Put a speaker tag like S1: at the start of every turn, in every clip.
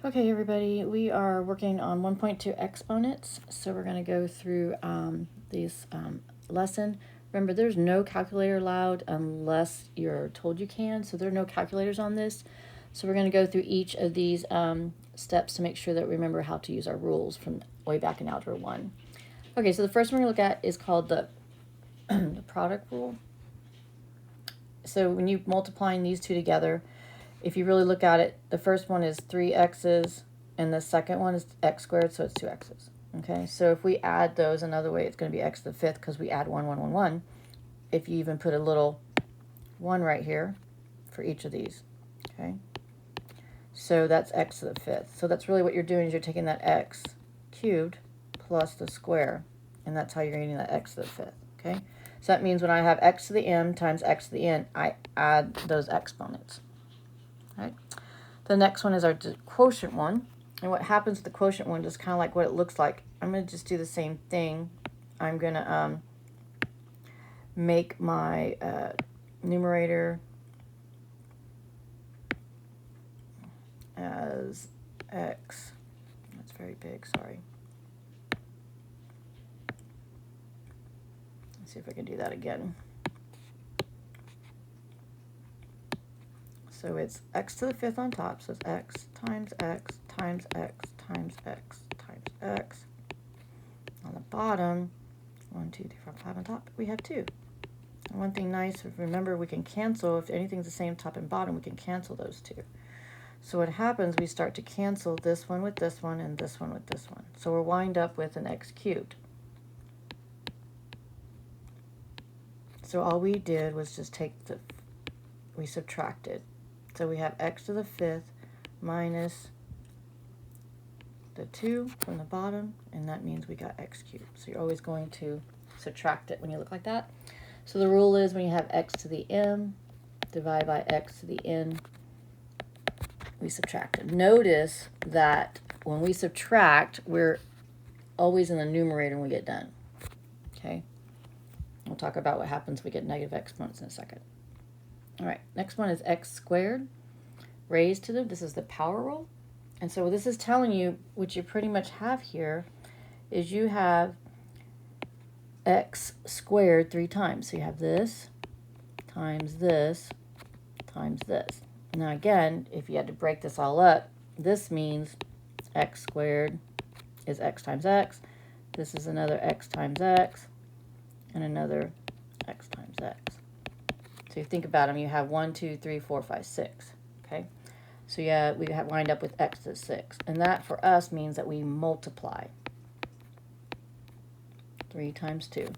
S1: Okay, everybody, we are working on 1.2 exponents, so we're going to go through these lesson. Remember, there's no calculator allowed unless you're told you can, so there are no calculators on this. So we're going to go through each of these steps to make sure that we remember how to use our rules from way back in Algebra 1. Okay, so the first one we're going to look at is called the, the product rule. So when you're multiplying these two together, if you really look at it, the first one is 3x's and the second one is x squared, so it's 2x's. Okay, so if we add those another way, it's going to be x to the fifth because we add 1, 1, 1, 1. If you even put a little 1 right here for each of these. Okay, so that's x to the fifth. So that's really what you're doing is you're taking that x cubed plus the square, and that's how you're getting that x to the fifth. Okay, so that means when I have x to the m times x to the n, I add those exponents. Right. The next one is our quotient one. And what happens with the quotient one is kind of like what it looks like. I'm going to just do the same thing. I'm going to make my numerator as x. That's very big, sorry. Let's see if I can do that again. So it's x to the fifth on top, so it's x times x times x times x times x. On the bottom, 1, 2, 3, 4, 5 on top, we have 2. And one thing nice, remember we can cancel, if anything's the same top and bottom, we can cancel those two. So what happens, we start to cancel this one with this one and this one with this one. So we'll wind up with an x cubed. So all we did was just take we subtracted. So we have x to the fifth minus the 2 from the bottom, and that means we got x cubed. So you're always going to subtract it when you look like that. So the rule is when you have x to the m, divide by x to the n, we subtract it. Notice that when we subtract, we're always in the numerator when we get done. Okay? We'll talk about what happens when we get negative exponents in a second. All right, next one is x squared raised to the, this is the power rule. And so what this is telling you, what you pretty much have here, is you have x squared 3 times. So you have this times this times this. Now again, if you had to break this all up, this means x squared is x times x. This is another x times x and another x times x. So you think about them, you have 1, 2, 3, 4, 5, 6. Okay, so yeah, we wind up with x to the 6, and that for us means that we multiply 3 times 2.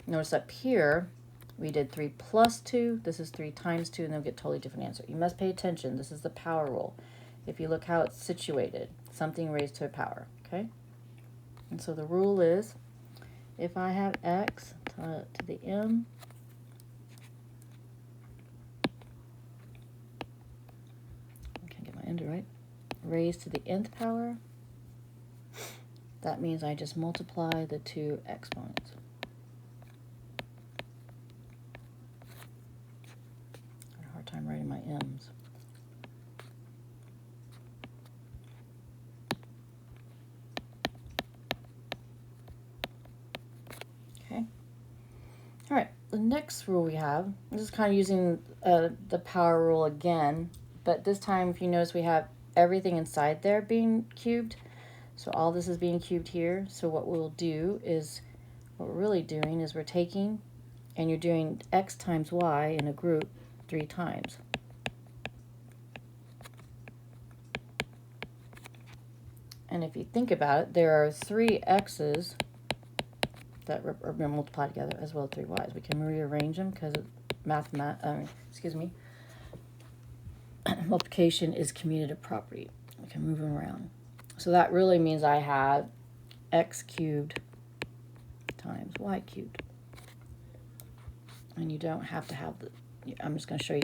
S1: Notice up here we did 3 plus 2. This is 3 times 2, and then we get a totally different answer. You must pay attention. This is the power rule. If you look how it's situated, something raised to a power. Okay, and so the rule is if I have x to the m right, raised to the nth power, that means I just multiply the 2 exponents. I have a hard time writing my m's. Okay. All right, the next rule we have, this is kind of using the power rule again, but this time if you notice we have everything inside there being cubed. So all this is being cubed here. So what we'll do is, what we're really doing is we're taking, and you're doing x times y in a group 3 times. And if you think about it, there are 3 x's that are multiplied together as well as 3 y's. We can rearrange them because multiplication is commutative property. We can move them around. So that really means I have x cubed times y cubed. And you don't have to have the, I'm just going to show you,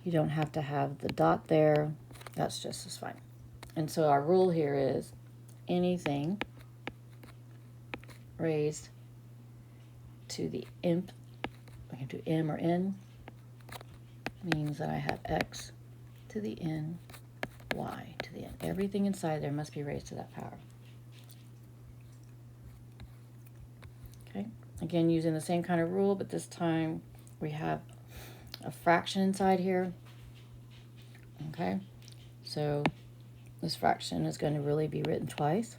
S1: you don't have to have the dot there. That's just as fine. And so our rule here is anything raised to the nth, we can do m or n, means that I have x to the n y to the n. Everything inside there must be raised to that power. Okay, again, using the same kind of rule, but this time we have a fraction inside here. Okay, so this fraction is going to really be written twice.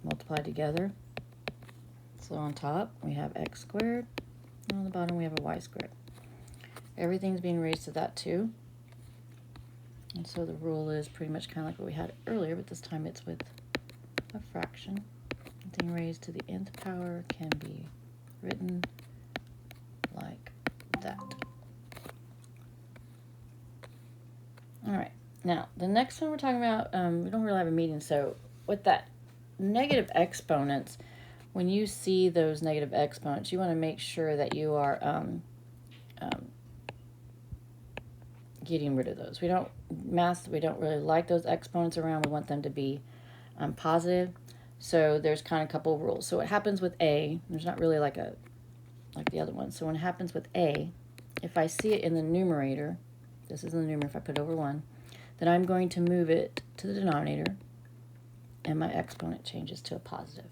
S1: Multiplied together. So on top we have x squared, and on the bottom we have a y squared. Everything's being raised to that too. And so the rule is pretty much kind of like what we had earlier, but this time it's with a fraction. Anything raised to the nth power can be written like that. All right, now the next one we're talking about, we don't really have a meaning, so with that negative exponents, when you see those negative exponents, you want to make sure that you are getting rid of those. We don't really like those exponents around. We want them to be positive. So there's kind of a couple of rules. So what happens with a, there's not really like the other one. So when it happens with a, if I see it in the numerator, this is in the numerator, if I put it over 1, then I'm going to move it to the denominator, and my exponent changes to a positive.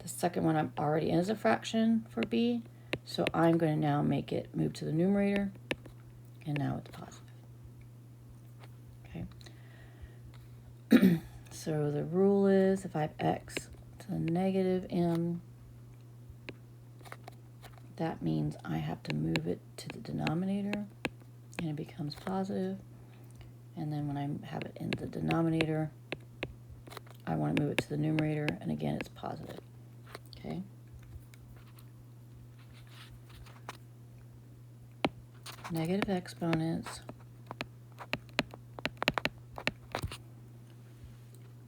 S1: The second one I'm already in as a fraction for b, so I'm going to now make it move to the numerator, and now it's positive. Okay. So the rule is if I have x to the negative m, that means I have to move it to the denominator, and it becomes positive. And then when I have it in the denominator, I want to move it to the numerator, and again, it's positive. Okay. Negative exponents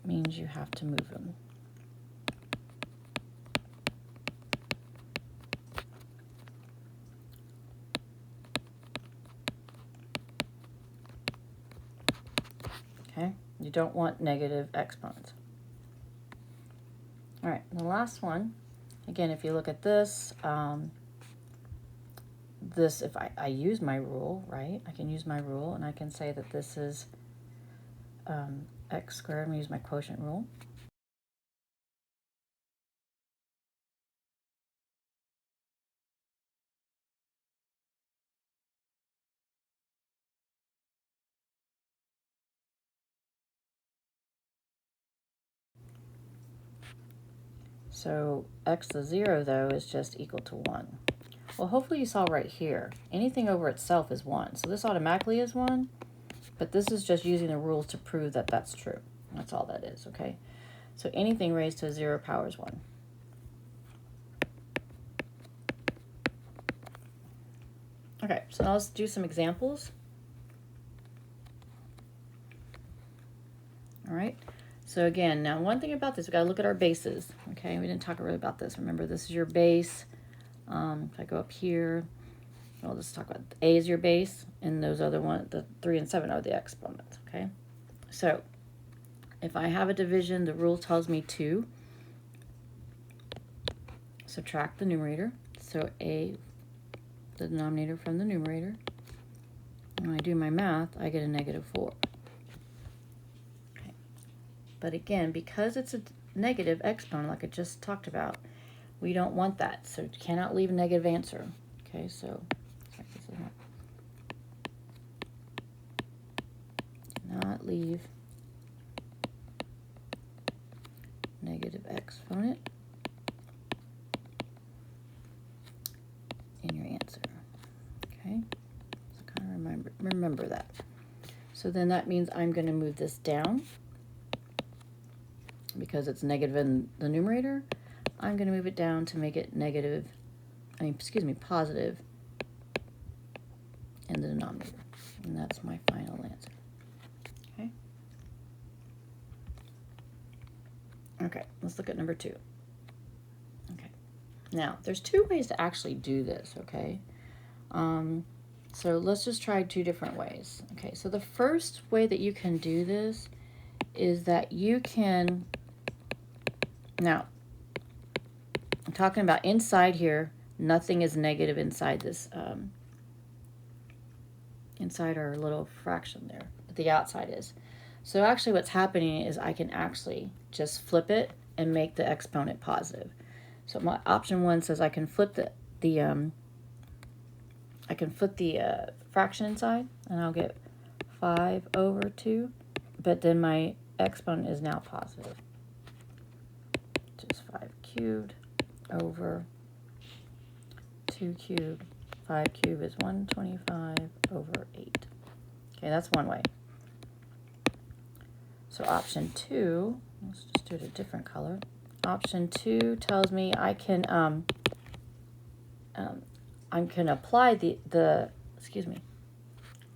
S1: means you have to move them. Okay, you don't want negative exponents. All right, the last one, again, if you look at this, if I use my rule, right, I can use my rule, and I can say that this is x squared. I'm going to use my quotient rule. So x to 0, though, is just equal to 1. Well, hopefully you saw right here, anything over itself is 1. So this automatically is 1, but this is just using the rules to prove that that's true. That's all that is, okay? So anything raised to a 0 power is 1. Okay, so now let's do some examples. All right, so again, now one thing about this, we've got to look at our bases, okay? We didn't talk really about this. Remember, this is your base. If I go up here, I'll just talk about a is your base, and those other ones, the 3 and 7 are the exponents, okay? So if I have a division, the rule tells me to subtract the numerator. So a, the denominator from the numerator. When I do my math, I get a -4. Okay. But again, because it's a negative exponent, like I just talked about, we don't want that. So you cannot leave a negative answer. Okay, so not leave negative exponent in your answer. Okay, so kind of remember that. So then that means I'm going to move this down because it's negative in the numerator. I'm going to move it down to make it positive in the denominator. And that's my final answer. Okay. Okay, let's look at number 2. Okay. Now, there's 2 ways to actually do this, okay? So let's just try 2 different ways. Okay, so the first way that you can do this is that you can, now, I'm talking about inside here, nothing is negative inside this inside our little fraction there, but the outside is. So actually what's happening is I can actually just flip it and make the exponent positive. So my option 1 says I can flip the fraction inside, and I'll get 5 over 2, but then my exponent is now positive. Just 5 cubed over 2 cubed. 5 cubed is 125 over 8. Okay, that's one way. So option 2, let's just do it a different color. Option 2 tells me I can apply the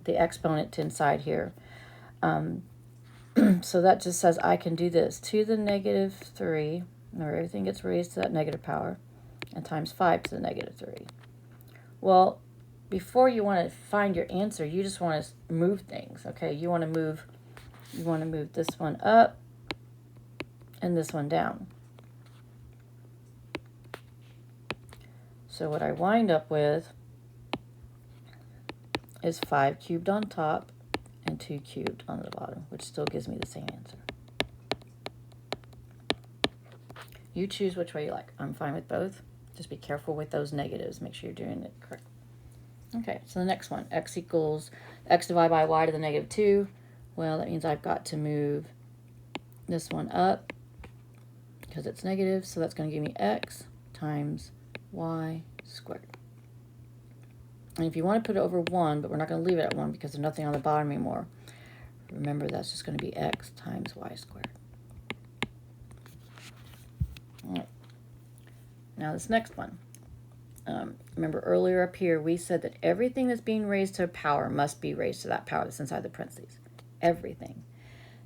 S1: exponent to inside here. So that just says I can do this to the negative 3, where everything gets raised to that negative power, and times 5 to the negative 3. Well, before you want to find your answer, you just want to move things, okay? You want to move this one up and this one down. So what I wind up with is 5 cubed on top and 2 cubed on the bottom, which still gives me the same answer. You choose which way you like. I'm fine with both. Just be careful with those negatives. Make sure you're doing it correct. Okay, so the next one, x divided by y to the negative 2. Well, that means I've got to move this one up because it's negative, so that's going to give me x times y squared. And if you want to put it over 1, but we're not going to leave it at 1 because there's nothing on the bottom anymore, remember that's just going to be x times y squared. All right. Now this next one. Remember earlier up here we said that everything that's being raised to a power must be raised to that power that's inside the parentheses. Everything.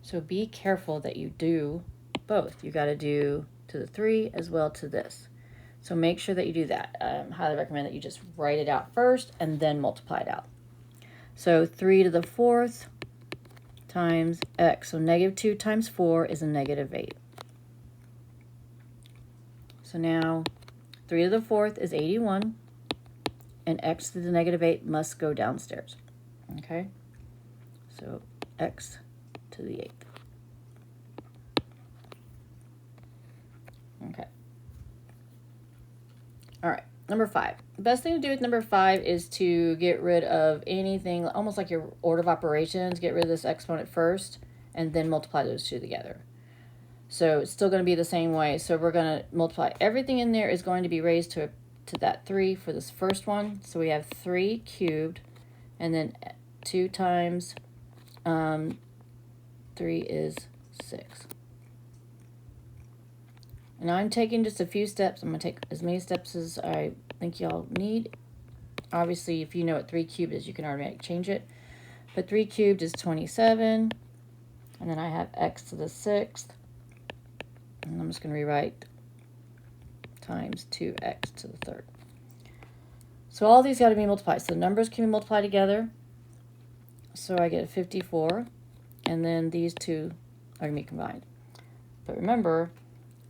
S1: So be careful that you do both. You got to do to the 3 as well to this. So make sure that you do that. I highly recommend that you just write it out first and then multiply it out. So 3 to the 4th times x. So negative 2 times 4 is a negative 8. So now 3 to the 4th is 81, and x to the negative 8 must go downstairs. Okay? So x to the 8th. Okay. All right, number 5. The best thing to do with number 5 is to get rid of anything, almost like your order of operations, get rid of this exponent first, and then multiply those two together. So it's still going to be the same way. So we're going to multiply everything in there is going to be raised to that 3 for this first one. So we have 3 cubed, and then 2 times 3 is 6. And I'm taking just a few steps. I'm going to take as many steps as I think y'all need. Obviously, if you know what 3 cubed is, you can automatically change it. But 3 cubed is 27. And then I have x to the 6th. And I'm just going to rewrite times 2x to the 3rd. So all these got to be multiplied. So the numbers can be multiplied together. So I get a 54. And then these two are going to be combined. But remember,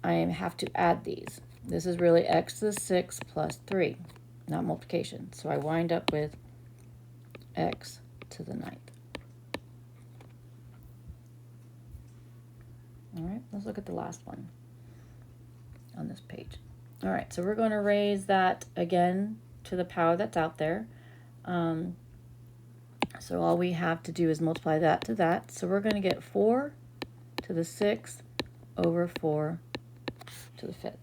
S1: I have to add these. This is really x to the 6th plus 3, not multiplication. So I wind up with x to the 9th. All right, let's look at the last one on this page. All right, so we're going to raise that again to the power that's out there. So all we have to do is multiply that to that. So we're going to get 4 to the 6th over 4 to the 5th.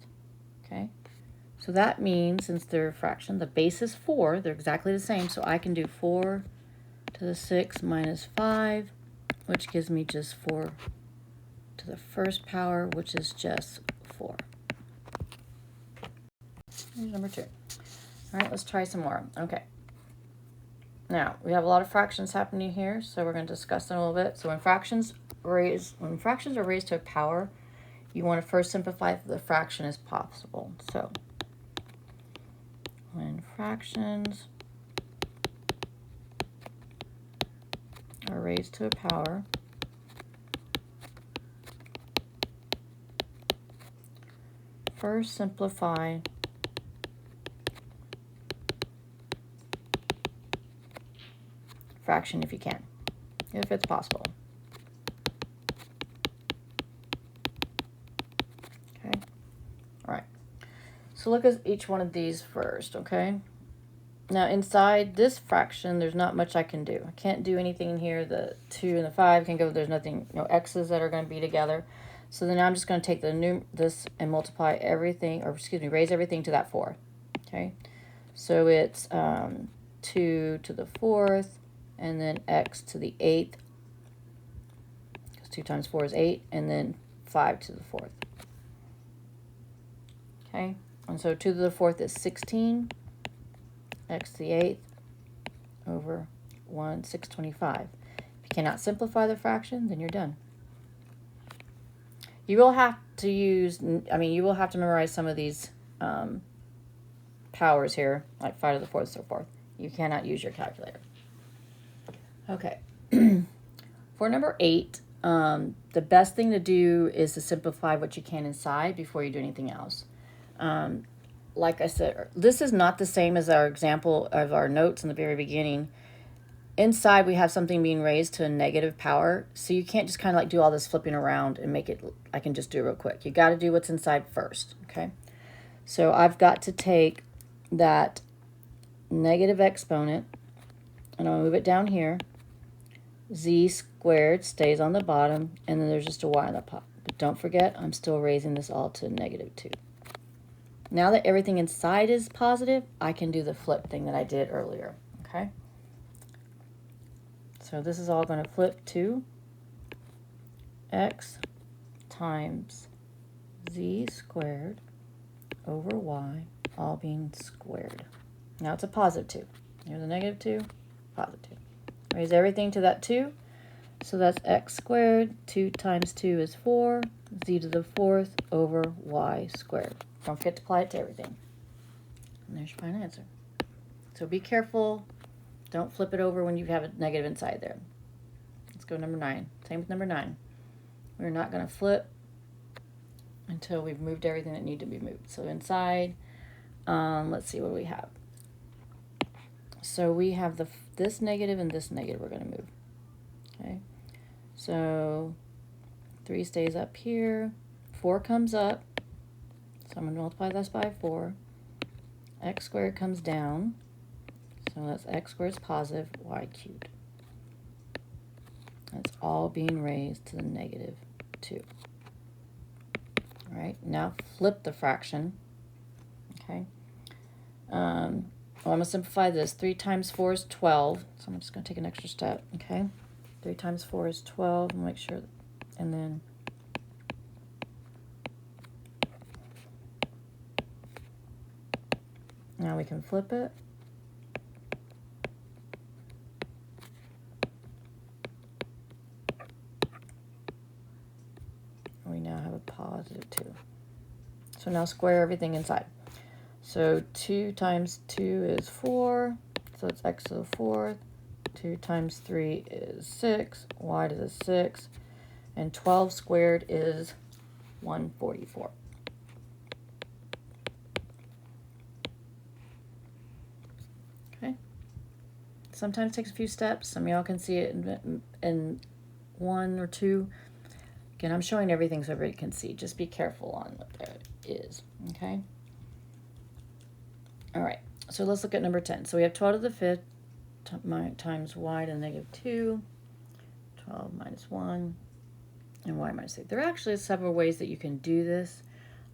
S1: Okay, so that means since they're a fraction, the base is 4. They're exactly the same. So I can do 4 to the 6th minus 5, which gives me just 4 to the first power, which is just 4. Here's number 2. All right, let's try some more. Okay. Now, we have a lot of fractions happening here, so we're going to discuss them a little bit. So when fractions are raised to a power, you want to first simplify the fraction as possible. So when fractions are raised to a power, first simplify fraction if you can, if it's possible. Okay, all right. So look at each one of these first, okay? Now inside this fraction, there's not much I can do. I can't do anything in here. The 2 and the 5 can go, there's nothing, no x's that are going to be together. So then I'm just going to take this and multiply everything, or excuse me, raise everything to that 4. Okay, so it's 2 to the 4th, and then x to the 8th, because 2 times 4 is 8, and then 5 to the 4th. Okay, and so 2 to the 4th is 16, x to the 8th over 1, 625. If you cannot simplify the fraction, then you're done. You will have to use, you will have to memorize some of these powers here, like 5 to the 4th, so forth. You cannot use your calculator. Okay. For number 8, the best thing to do is to simplify what you can inside before you do anything else. Like I said, this is not the same as our example of our notes in the very beginning. Inside, we have something being raised to a negative power, so you can't just kind of like do all this flipping around and make it, I can just do it real quick. You got to do what's inside first, okay? So I've got to take that negative exponent, and I'll move it down here. Z squared stays on the bottom, and then there's just a y on the top. But don't forget, I'm still raising this all to -2. Now that everything inside is positive, I can do the flip thing that I did earlier, okay? So this is all going to flip to x times z squared over y, all being squared. Now it's a +2. Here's a -2, +2. Raise everything to that 2. So that's x squared. 2 times 2 is 4. Z to the 4th over y squared. Don't forget to apply it to everything. And there's your final answer. So be careful. Don't flip it over when you have a negative inside there. Let's go number 9. Same with number 9. We're not going to flip until we've moved everything that needs to be moved. So inside, let's see what we have. So we have this negative and this negative we're going to move. Okay. So 3 stays up here. 4 comes up. So I'm going to multiply this by 4. X squared comes down. So that's x squared is positive, y cubed. That's all being raised to the -2. All right, now flip the fraction. Okay. I'm going to simplify this. 3 times 4 is 12. So I'm just going to take an extra step. Okay. 3 times 4 is 12. And make sure, and then now we can flip it. We now have a +2. So now square everything inside. So 2 times 2 is 4. So it's x to the 4th. 2 times 3 is 6. Y to the 6th. And 12 squared is 144. Okay. Sometimes it takes a few steps. Some of y'all can see it in 1 or 2. Again, I'm showing everything so everybody can see. Just be careful on what that is, okay? All right, so let's look at number 10. So we have 12 to the 5th times y to the -2, 12 minus 1, and y minus 3. There are actually several ways that you can do this,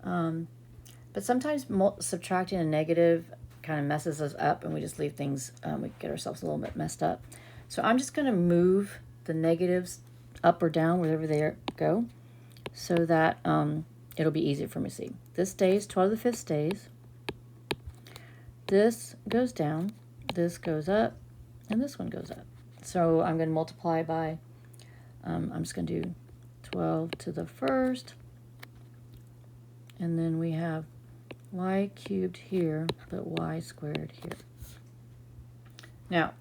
S1: but sometimes subtracting a negative kind of messes us up, and we just leave things, we get ourselves a little bit messed up. So I'm just going to move the negatives up or down, wherever they go, so that it'll be easier for me to see. This stays, 12 to the 5th stays. This goes down, this goes up, and this one goes up. So I'm going to multiply by, I'm just going to do 12 to the 1st, and then we have y cubed here, but y squared here. Now,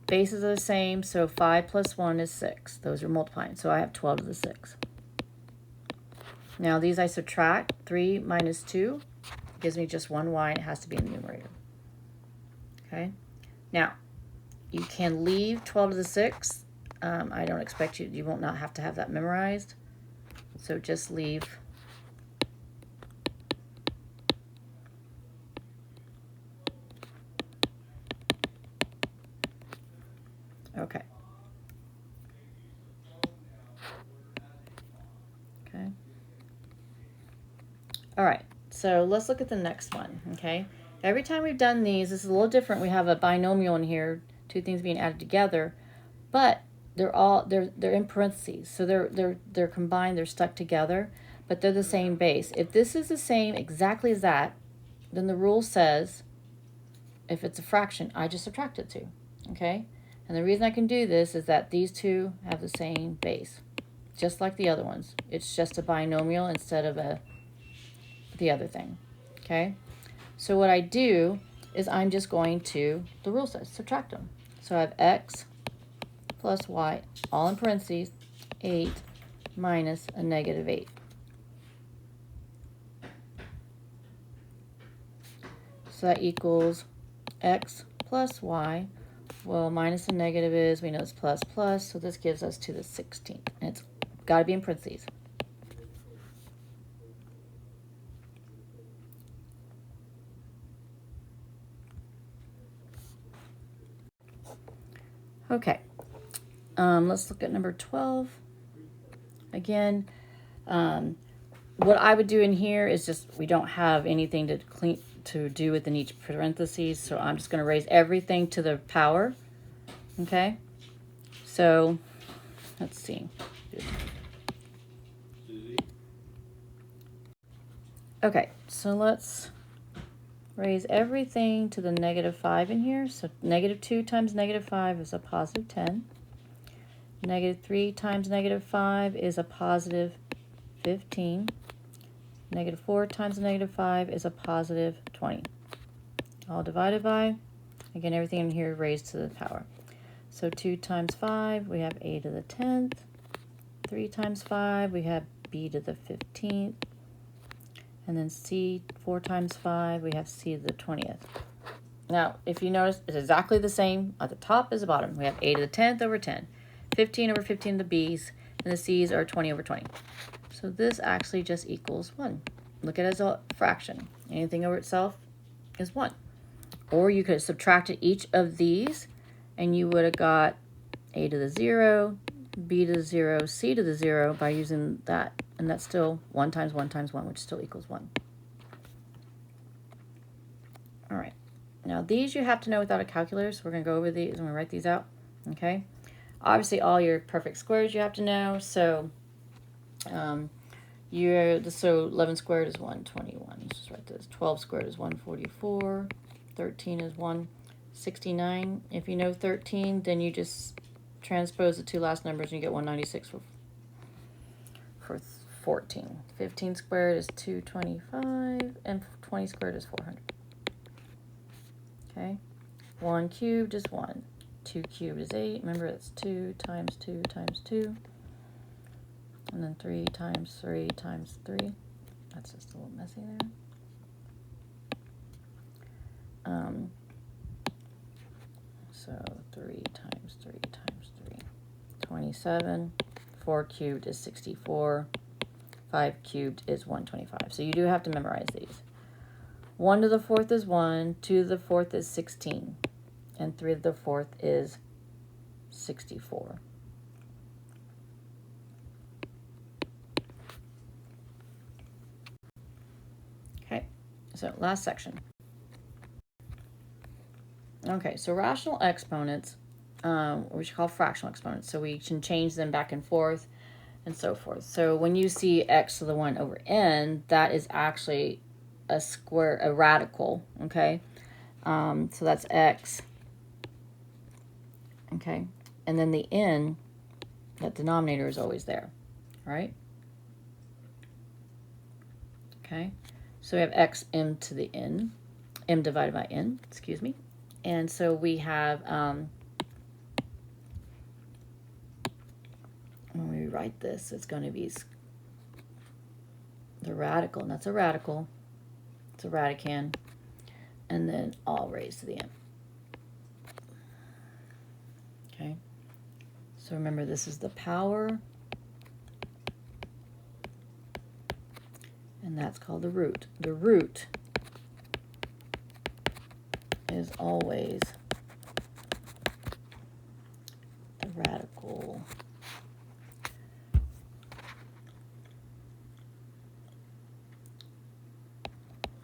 S1: bases are the same, so 5 plus 1 is 6. Those are multiplying, so I have 12 to the 6th. Now these I subtract. 3 minus 2 gives me just 1 y, and it has to be in the numerator. Okay? Now, You can leave 12 to the 6th. I don't expect you won't not have to have that memorized. So just leave. Okay. Okay. All right. So let's look at the next one, okay? Every time we've done these, this is a little different. We have a binomial in here, two things being added together, but they're in parentheses. So they're combined, they're stuck together, but they're the same base. If this is the same exactly as that, then the rule says if it's a fraction, I just subtract it 2, okay? And the reason I can do this is that these two have the same base, just like the other ones. It's just a binomial instead of the other thing, okay? So what I do is I'm just going to, the rule says, subtract them. So I have x plus y, all in parentheses, 8 minus a negative 8. So that equals x plus y. Well, minus a negative is, we know it's plus plus, so this gives us to the 16th. And it's got to be in parentheses. Okay, let's look at number 12. Again, what I would do in here is just, we don't have anything to do within each parentheses, so I'm just going to raise everything to the power. Okay, so let's see. Okay, so let's raise everything to the negative 5 in here. So negative 2 times negative 5 is a positive 10. Negative 3 times negative 5 is a positive 15. Negative 4 times negative 5 is a positive 20. All divided by, again, everything in here raised to the power. So 2 times 5, we have a to the 10th. 3 times 5, we have b to the 15th. And then c, 4 times 5, we have c to the 20th. Now, if you notice, it's exactly the same at the top as the bottom. We have a to the 10th over 10. 15 over 15 of the b's, and the c's are 20 over 20. So this actually just equals 1. Look at it as a fraction. Anything over itself is 1. Or you could have subtracted each of these, and you would have got a to the 0, b to the 0, c to the 0 by using that. And that's still 1 times 1 times 1, which still equals 1. All right. Now, these you have to know without a calculator, so we're going to go over these. I'm going to write these out, okay? Obviously, all your perfect squares you have to know. So, so 11 squared is 121. Let's just write this. 12 squared is 144. 13 is 169. If you know 13, then you just transpose the two last numbers and you get 196 for 14. 15 squared is 225, and 20 squared is 400. Okay, 1 cubed is 1. 2 cubed is 8. Remember, it's 2 times 2 times 2. And then 3 times 3 times 3. That's just a little messy there. So 3 times 3 times 3. 27. 4 cubed is 64. 5 cubed is 125. So you do have to memorize these. 1 to the 4th is 1. 2 to the 4th is 16. And 3 to the 4th is 64. Okay, so last section. Okay, so rational exponents, we should call fractional exponents. So we can change them back and forth and so forth. So when you see x to the 1 over n, that is actually a radical, okay? So that's x, okay? And then the n, that denominator is always there, right? Okay, so we have x m to the n, m divided by n, excuse me. And so we have, when we write this, it's going to be the radical, and that's a radical. It's a radicand. And then all raised to the n. So remember, this is the power, and that's called the root. The root is always the radical.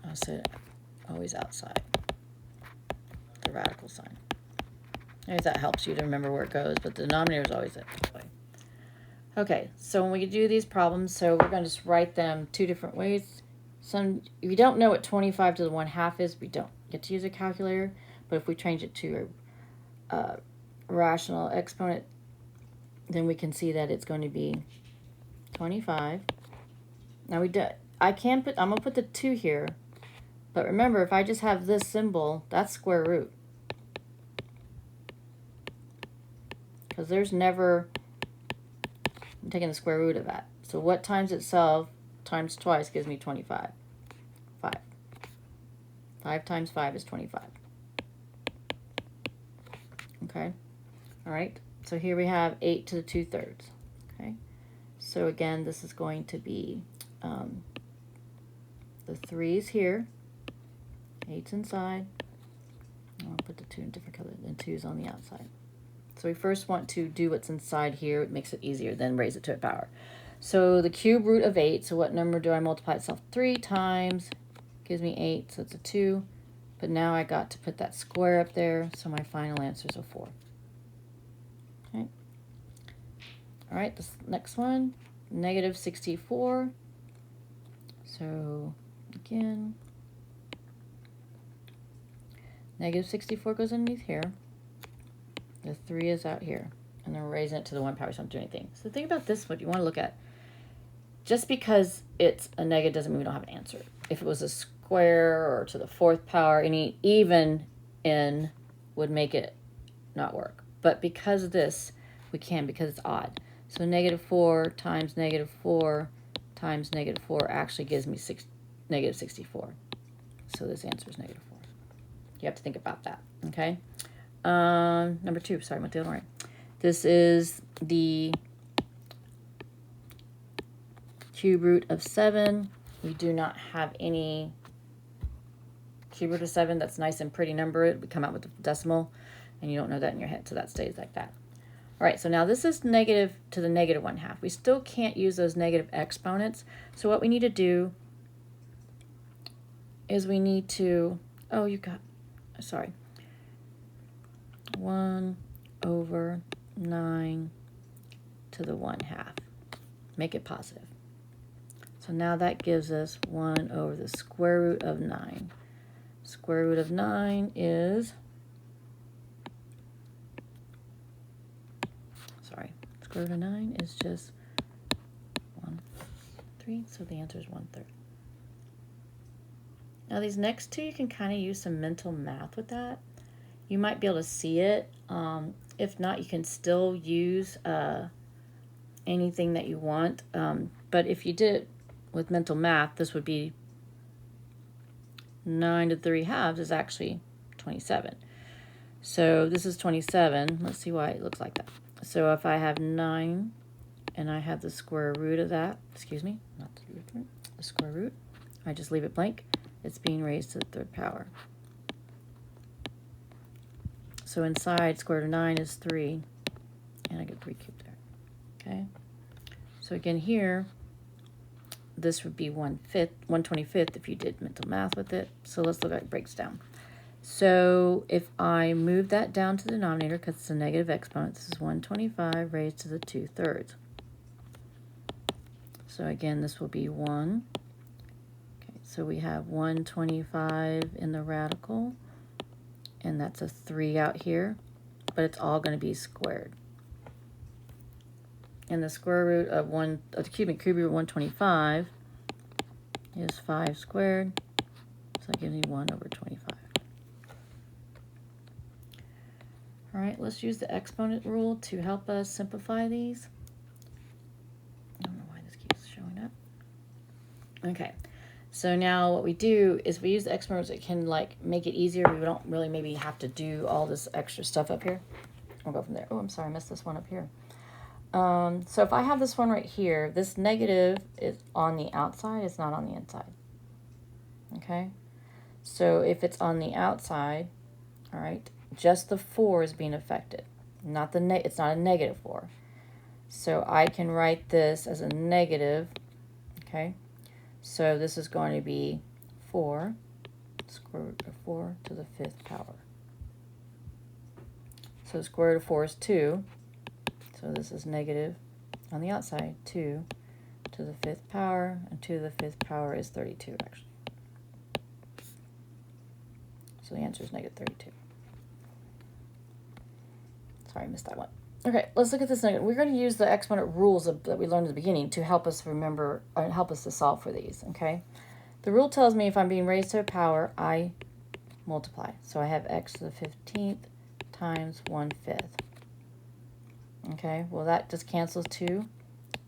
S1: I said always outside the radical sign. Maybe that helps you to remember where it goes, but the denominator is always that way. Okay, so when we do these problems, so we're going to just write them two different ways. If you don't know what 25 to the 1/2 is, we don't get to use a calculator. But if we change it to a rational exponent, then we can see that it's going to be 25. Now I'm going to put the 2 here. But remember, if I just have this symbol, that's square root. Because there's never, I'm taking the square root of that. So what times itself times twice gives me 25. 5. 5 times 5 is 25. Okay? All right. So here we have 8 to the 2/3. Okay? So again, this is going to be the 3's here. 8's inside. I'll put the 2 in different color, then 2's on the outside. So we first want to do what's inside here. It makes it easier, then raise it to a power. So the cube root of 8, so what number do I multiply itself 3 times? Gives me 8, so it's a 2. But now I got to put that square up there, so my final answer is a 4. Okay. All right, this next one, negative 64. So again, negative 64 goes underneath here. The 3 is out here, and then we're raising it to the 1 power, so I don't do anything. So think about this, what you want to look at. Just because it's a negative doesn't mean we don't have an answer. If it was a square or to the 4th power, any even n would make it not work. But because of this, we can, because it's odd. So negative 4 times negative 4 times negative 4 actually gives me negative 64. So this answer is negative 4. You have to think about that, okay? Number 2, sorry, I went the other way. This is the cube root of 7. We do not have any cube root of 7. That's nice and pretty number. We come out with the decimal, and you don't know that in your head, so that stays like that. All right, so now this is negative to the negative 1/2. We still can't use those negative exponents. So what we need to do is we need to, oh, you got, sorry, 1/9 to the 1/2. Make it positive. So now that gives us 1 over the square root of 9. Square root of 9 is, sorry, square root of 9 is just 1/3, so the answer is 1/3. Now these next two, you can kind of use some mental math with that. You might be able to see it. If not, you can still use anything that you want. But if you did it with mental math, this would be 9 to 3/2 is actually 27. So this is 27. Let's see why it looks like that. So if I have 9 and I have the square root of that, excuse me, not the root, the square root, I just leave it blank. It's being raised to the 3rd power. So inside square root of 9 is 3, and I get 3 cubed there. Okay. So again here, this would be 1/25 if you did mental math with it. So let's look at how it breaks down. So if I move that down to the denominator, because it's a negative exponent, this is 125 raised to the 2/3. So again, this will be 1. Okay, so we have 125 in the radical, and that's a 3 out here, but it's all going to be squared. And the square root of the cubic root of 125 is 5 squared, so that gives me 1/25. All right, let's use the exponent rule to help us simplify these. I don't know why this keeps showing up. Okay, so now what we do is we use the exponents. It can like make it easier. We don't really maybe have to do all this extra stuff up here. we'll go from there. Oh, I'm sorry, I missed this one up here. So if I have this one right here, this negative is on the outside, it's not on the inside. Okay? So if it's on the outside, all right, just the 4 is being affected. Not the it's not a negative 4. So I can write this as a negative, okay? So this is going to be 4, square root of 4 to the 5th power. So the square root of 4 is 2. So this is negative on the outside, 2 to the 5th power, and 2 to the 5th power is 32, actually. So the answer is negative 32. Sorry, I missed that one. Okay, let's look at this negative. We're going to use the exponent rules that we learned at the beginning to help us remember, or help us to solve for these, okay? The rule tells me if I'm being raised to a power, I multiply. So I have x to the 15th times 1/5. Okay, well that just cancels to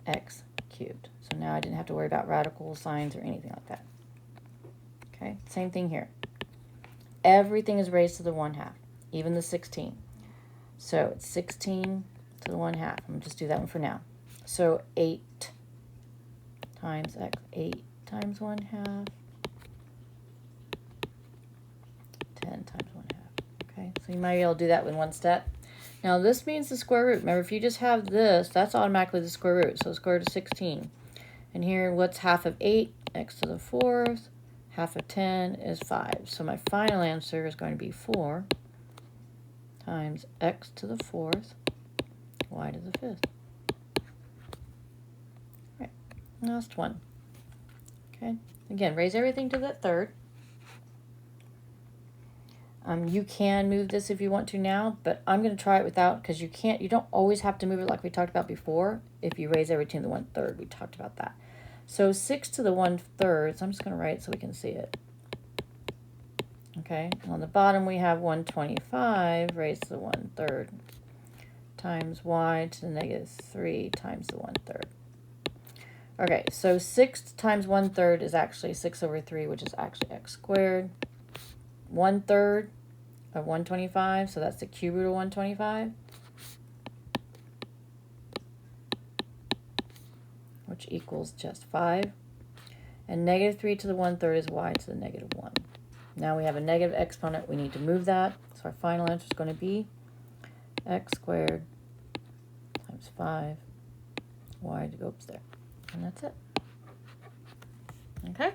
S1: x cubed. So now I didn't have to worry about radical signs or anything like that. Okay, same thing here. Everything is raised to the 1/2, even the 16. So it's 16 to the 1/2. I'm going to just do that one for now. So 8 times x, 8 times 1/2, 10 times 1/2. Okay, so you might be able to do that in one step. Now this means the square root. Remember, if you just have this, that's automatically the square root. So the square root of 16. And here, what's half of 8? X to the 4th. Half of 10 is 5. So my final answer is going to be 4 times x to the 4th, y to the 5th. All right, last one. Okay, again, raise everything to the 3rd. You can move this if you want to now, but I'm going to try it without, because you don't always have to move it like we talked about before if you raise everything to the 1/3. We talked about that. So 6 to the 1/3, so I'm just going to write it so we can see it. Okay, and on the bottom we have 125 raised to the 1/3 times y to the negative 3 times the 1/3. Okay, so 6 times 1/3 is actually 6 over 3, which is actually x squared. 1/3 of 125, so that's the cube root of 125, which equals just 5. And negative 3 to the 1/3 is y to the negative 1. Now we have a negative exponent. We need to move that. So our final answer is going to be x squared times 5, y to go up there. And that's it. Okay?